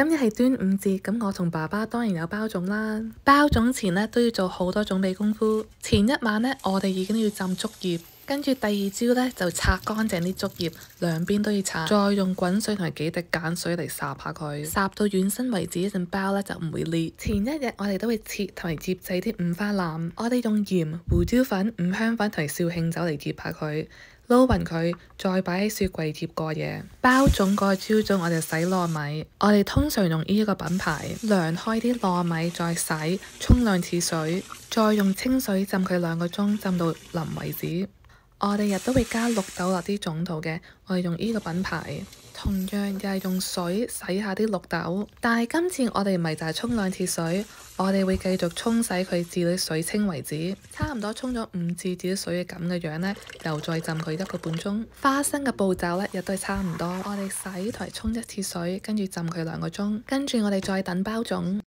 今日係端午節，咁我同爸爸當然有包粽啦。包粽前呢，都要做好多準備功夫。前一晚呢，我哋已經要浸竹葉，跟住第二朝呢，就拆乾淨啲竹葉，兩邊都要拆，再用滾水同埋幾滴鹼水嚟烚下佢，烚到軟身為止，一陣包呢就唔會裂。前一日我哋都會切同埋醃製啲五花腩，我哋用鹽、胡椒粉、五香粉同埋紹興酒嚟醃下佢。撈勻佢，再擺喺雪櫃醃過夜。包粽嗰個朝早，我哋洗糯米。我哋通常用呢一個品牌，涼開啲糯米，再洗，沖2次水，再用清水浸佢2個鐘，浸到腍為止。我哋亦都會加綠豆落啲粽度嘅，我哋用呢個品牌。同樣又係用水洗下啲綠豆，但係今次我哋唔係就係沖2次水，我哋會繼續沖洗佢至到水清為止，差唔多沖咗5次至到水嘅咁嘅樣呢，又再浸佢1個半鐘。花生嘅步驟呢，亦都係差唔多，我哋洗同埋沖1次水，跟住浸佢2個鐘，跟住我哋再等包粽。